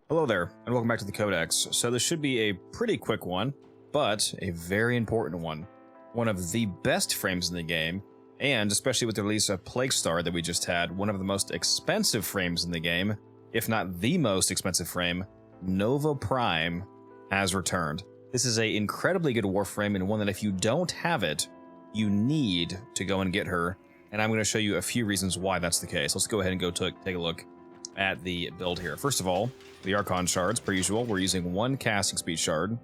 Hello there, and welcome back to the Codex. So this should be a pretty quick one, but a very important one. One of the best frames in the game, and especially with the release of Plague Star that we just had, one of the most expensive frames in the game, if not the most expensive frame, Nova Prime has returned. This is an incredibly good Warframe, and one that if you don't have it, you need to go and get her, and I'm going to show you a few reasons why that's the case. Let's go ahead and go take a look at the build here. First of all, the Archon Shards, per usual, we're using one casting speed shard,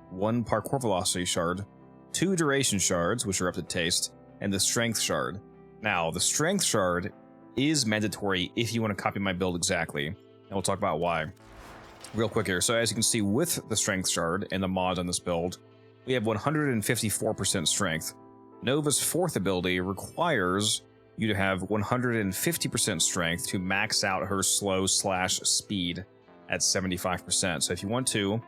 one parkour velocity shard, two duration shards, which are up to taste, and the strength shard. Now, the strength shard is mandatory if you want to copy my build exactly, and we'll talk about why real quick here. So as you can see with the strength shard and the mod on this build, we have 154% strength. Nova's fourth ability requires you to have 150% strength to max out her slow/speed at 75%. So if you want to,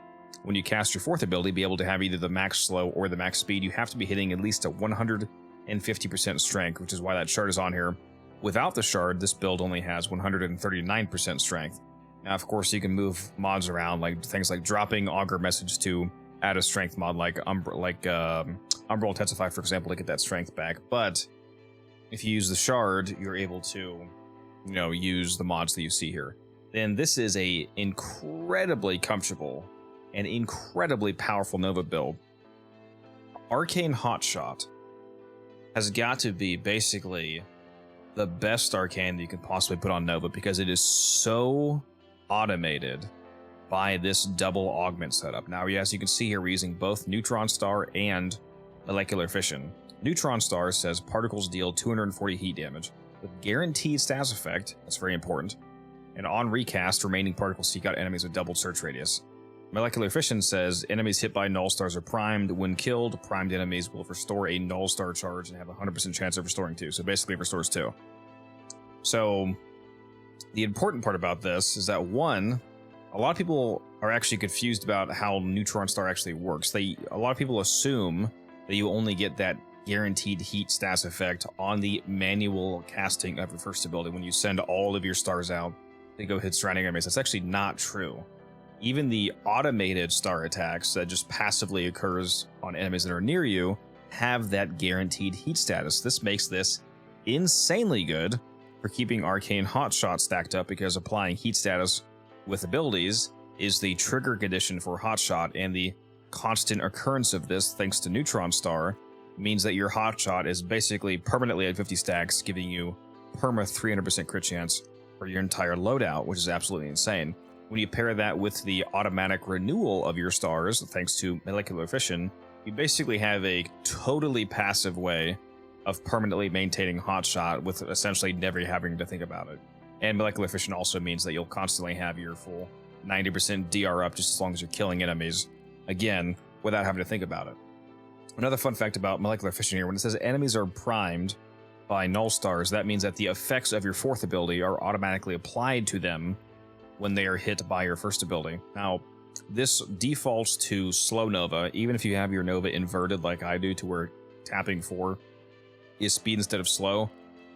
when you cast your fourth ability, be able to have either the max slow or the max speed, you have to be hitting at least a 150% strength, which is why that shard is on here. Without the shard, this build only has 139% strength. Now, of course, you can move mods around, like things like dropping Augur Message to add a strength mod, like Umbral Intensify, for example, to get that strength back. But if you use the shard, you're able to, use the mods that you see here. Then this is a incredibly comfortable and incredibly powerful Nova build. Arcane Hotshot has got to be basically the best arcane that you could possibly put on Nova, because it is so automated by this double augment setup. Now, yes, you can see here we're using both Neutron Star and Molecular Fission. Neutron Star says particles deal 240 heat damage with guaranteed status effect. That's very important. And on recast, remaining particles seek out enemies with doubled search radius. Molecular Fission says enemies hit by null stars are primed. When killed, primed enemies will restore a null star charge and have a 100% chance of restoring 2. So basically it restores 2. So the important part about this is that, one, a lot of people are actually confused about how Neutron Star actually works. A lot of people assume that you only get that guaranteed heat status effect on the manual casting of your first ability when you send all of your stars out to go hit surrounding enemies. That's actually not true. Even the automated star attacks that just passively occurs on enemies that are near you have that guaranteed heat status. This makes this insanely good for keeping Arcane Hotshot stacked up, because applying heat status with abilities is the trigger condition for Hotshot, and the constant occurrence of this, thanks to Neutron Star, means that your Hotshot is basically permanently at 50 stacks, giving you perma 300% crit chance for your entire loadout, which is absolutely insane. When you pair that with the automatic renewal of your stars, thanks to Molecular Fission, you basically have a totally passive way of permanently maintaining Hotshot with essentially never having to think about it. And Molecular Fission also means that you'll constantly have your full 90% DR up just as long as you're killing enemies, again, without having to think about it. Another fun fact about Molecular Fission here, when it says enemies are primed by null stars, that means that the effects of your fourth ability are automatically applied to them when they are hit by your first ability. Now, this defaults to slow Nova, even if you have your Nova inverted like I do, to where tapping 4 is speed instead of slow.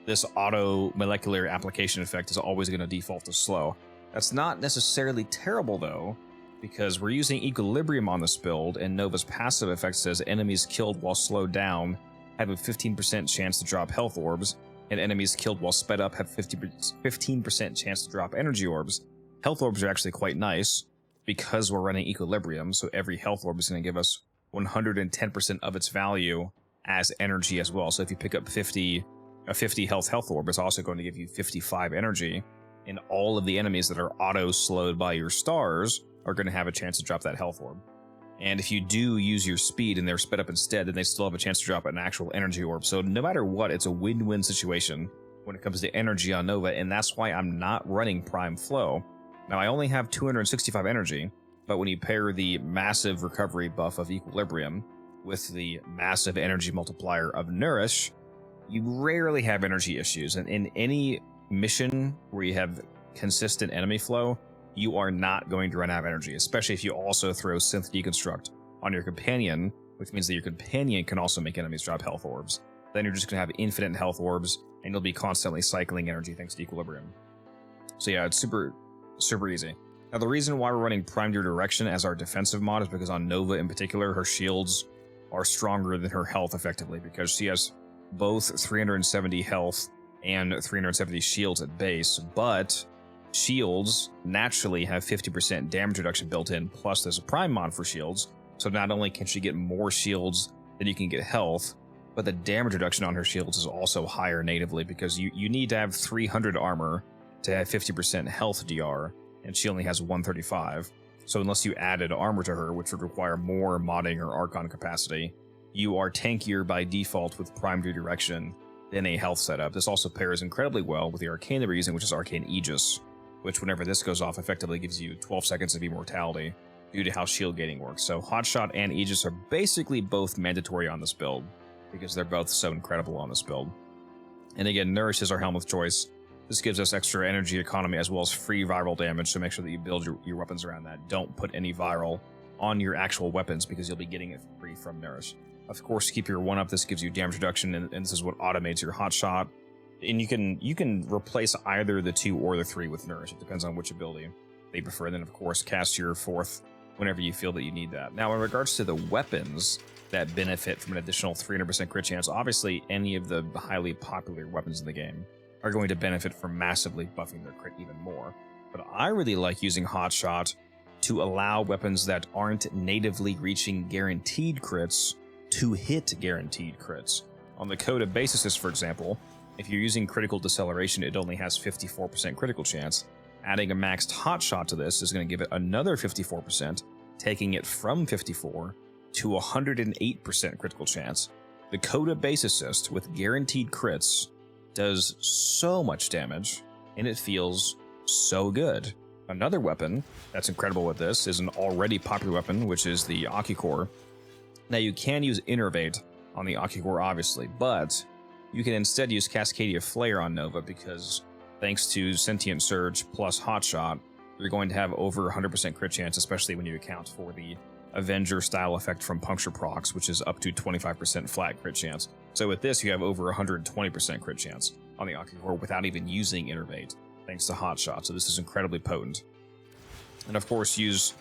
This auto molecular application effect is always going to default to slow. That's not necessarily terrible though, because we're using Equilibrium on this build, and Nova's passive effect says enemies killed while slowed down have a 15% chance to drop health orbs, and enemies killed while sped up have 15% chance to drop energy orbs. Health orbs are actually quite nice because we're running Equilibrium, so every health orb is going to give us 110% of its value as energy as well. So if you pick up a 50 health orb, it's also going to give you 55 energy, and all of the enemies that are auto-slowed by your stars are going to have a chance to drop that health orb. And if you do use your speed and they're sped up instead, then they still have a chance to drop an actual energy orb. So no matter what, it's a win-win situation when it comes to energy on Nova, and that's why I'm not running Prime Flow. Now, I only have 265 energy, but when you pair the massive recovery buff of Equilibrium with the massive energy multiplier of Nourish, you rarely have energy issues. And in any mission where you have consistent enemy flow, you are not going to run out of energy, especially if you also throw Synth Deconstruct on your companion, which means that your companion can also make enemies drop health orbs. Then you're just going to have infinite health orbs, and you'll be constantly cycling energy thanks to Equilibrium. So yeah, it's super easy. Now, the reason why we're running Prime Your Direction as our defensive mod is because on Nova in particular, her shields are stronger than her health effectively, because she has both 370 health and 370 shields at base, but shields naturally have 50% damage reduction built in, plus there's a Prime mod for shields, so not only can she get more shields than you can get health, but the damage reduction on her shields is also higher natively, because you need to have 300 armor to have 50% health DR, and she only has 135. So unless you added armor to her, which would require more modding or Archon capacity, you are tankier by default with Prime Redirection than a health setup. This also pairs incredibly well with the arcane that we're using, which is Arcane Aegis, which whenever this goes off effectively gives you 12 seconds of immortality due to how shield gating works. So Hotshot and Aegis are basically both mandatory on this build, because they're both so incredible on this build. And again, Nourish is our helm of choice. This gives us extra energy economy as well as free viral damage, so make sure that you build your weapons around that. Don't put any viral on your actual weapons, because you'll be getting it free from Nourish. Of course, keep your 1-up. This gives you damage reduction, and this is what automates your Hotshot. And you can replace either the 2 or the 3 with Nourish. It depends on which ability they prefer. And then, of course, cast your 4th whenever you feel that you need that. Now, in regards to the weapons that benefit from an additional 300% crit chance, obviously any of the highly popular weapons in the game are going to benefit from massively buffing their crit even more. But I really like using Hotshot to allow weapons that aren't natively reaching guaranteed crits to hit guaranteed crits. On the Coda Basis, for example, if you're using critical deceleration, it only has 54% critical chance. Adding a maxed Hotshot to this is going to give it another 54%, taking it from 54 to 108% critical chance. The Coda Base Assist with guaranteed crits does so much damage, and it feels so good. Another weapon that's incredible with this is an already popular weapon, which is the Akicore. Now, you can use Innervate on the Akicore, obviously, but you can instead use Cascadia Flare on Nova, because thanks to Sentient Surge plus Hotshot, you're going to have over 100% crit chance, especially when you account for the Avenger style effect from Puncture Procs, which is up to 25% flat crit chance. So with this, you have over 120% crit chance on the Akicore without even using Innervate, thanks to Hotshot. So this is incredibly potent. And of course, there's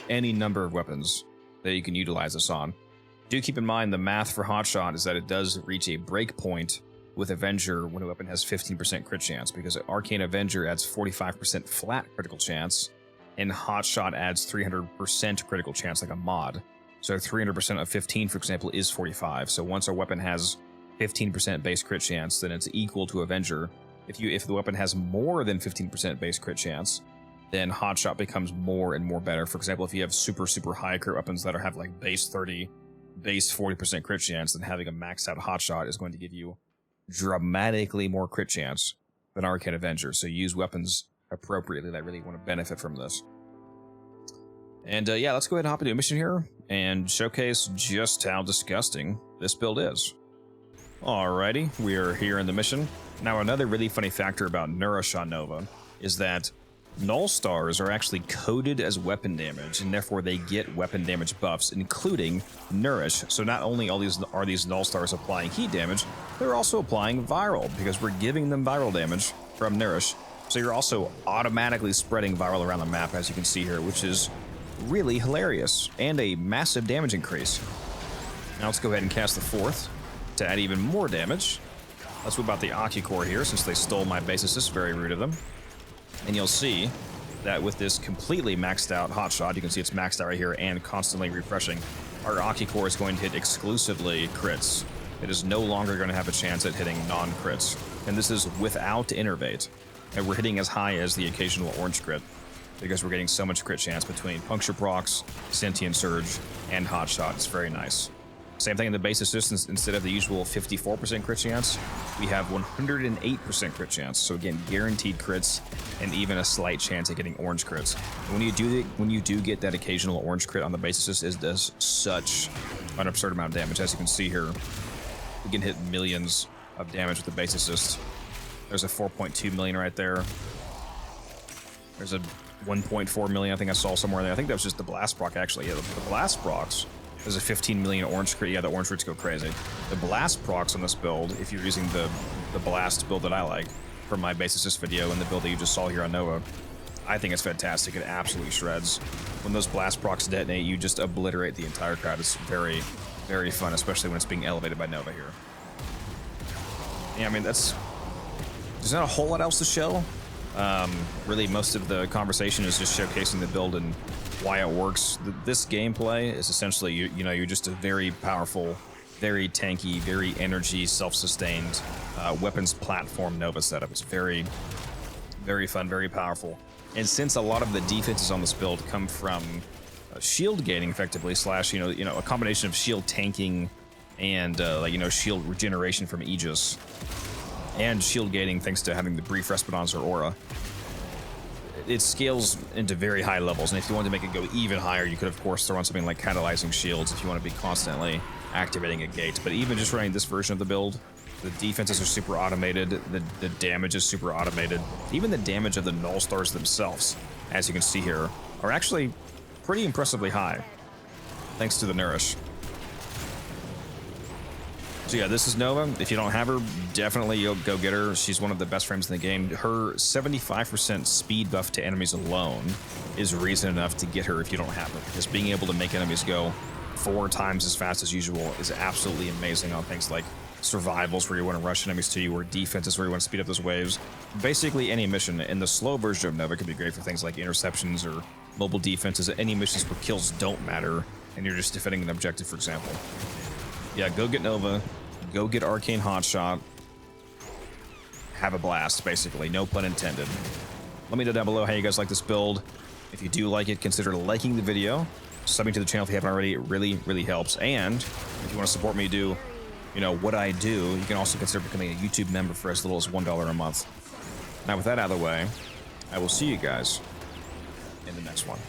any number of weapons that you can utilize this on. Do keep in mind the math for Hotshot is that it does reach a breakpoint with Avenger when a weapon has 15% crit chance, because Arcane Avenger adds 45% flat critical chance, and Hotshot adds 300% critical chance like a mod. So 300% of 15, for example, is 45. So once a weapon has 15% base crit chance, then it's equal to Avenger. If the weapon has more than 15% base crit chance, then Hotshot becomes more and more better. For example, if you have super high crit weapons that have like base 30, base 40% crit chance, then having a maxed out Hotshot is going to give you dramatically more crit chance than Arcane Avenger. So use weapons appropriately that really want to benefit from this. And yeah, let's go ahead and hop into a mission here and showcase just how disgusting this build is. Alrighty, we are here in the mission. Now, another really funny factor about Nourish on Nova is that Null stars are actually coded as weapon damage, and therefore they get weapon damage buffs, including Nourish. So not only are these Null stars applying heat damage, they're also applying viral, because we're giving them viral damage from Nourish. So you're also automatically spreading viral around the map, as you can see here, which is really hilarious, and a massive damage increase. Now let's go ahead and cast the 4th to add even more damage. Let's whip out the Akicore here, since they stole my base assist. Very rude of them. And you'll see that with this completely maxed out Hotshot, you can see it's maxed out right here and constantly refreshing, our Akicore is going to hit exclusively crits. It is no longer going to have a chance at hitting non-crits. And this is without Innervate. And we're hitting as high as the occasional orange crit, because we're getting so much crit chance between Puncture Procs, Sentient Surge, and Hotshot. It's very nice. Same thing in the base assistance. Instead of the usual 54% crit chance, we have 108% crit chance. So again, guaranteed crits, and even a slight chance at getting orange crits. And when you do get that occasional orange crit on the base assist, it does such an absurd amount of damage. As you can see here, we can hit millions of damage with the base assist. There's a 4.2 million right there. There's a 1.4 million I think I saw somewhere there. I think that was just the blast proc, actually. Yeah, the blast procs. There's a 15 million orange crit. Yeah, the orange crits go crazy. The blast procs on this build, if you're using the blast build that I like from my base assist video and the build that you just saw here on Nova, I think it's fantastic. It absolutely shreds. When those blast procs detonate, you just obliterate the entire crowd. It's very, very fun, especially when it's being elevated by Nova here. Yeah, I mean, there's not a whole lot else to show. Really, most of the conversation is just showcasing the build and why it works. This gameplay is essentially, you know, you're just a very powerful, very tanky, very energy, self-sustained weapons platform Nova setup. It's very, very fun, very powerful. And since a lot of the defenses on this build come from shield gaining, effectively, slash, you know, a combination of shield tanking and like, you know, shield regeneration from Aegis, and shield gating thanks to having the brief respawns or aura, it scales into very high levels. And if you wanted to make it go even higher, you could of course throw on something like catalyzing shields if you want to be constantly activating a gate. But even just running this version of the build, the defenses are super automated, the damage is super automated. Even the damage of the Null stars themselves, as you can see here, are actually pretty impressively high, thanks to the Nourish. So yeah, this is Nova. If you don't have her, definitely go get her. She's one of the best frames in the game. Her 75% speed buff to enemies alone is reason enough to get her if you don't have her, because being able to make enemies go 4 times as fast as usual is absolutely amazing on things like survivals where you want to rush enemies to you, or defenses where you want to speed up those waves. Basically any mission. And the slow version of Nova could be great for things like interceptions or mobile defenses, any missions where kills don't matter and you're just defending an objective, for example. Yeah, go get Nova, go get Arcane Hotshot, have a blast, basically, no pun intended. Let me know down below how you guys like this build. If you do like it, consider liking the video, subbing to the channel if you haven't already. It really, really helps. And if you want to support me do, you know, what I do, you can also consider becoming a YouTube member for as little as $1 a month. Now, with that out of the way, I will see you guys in the next one.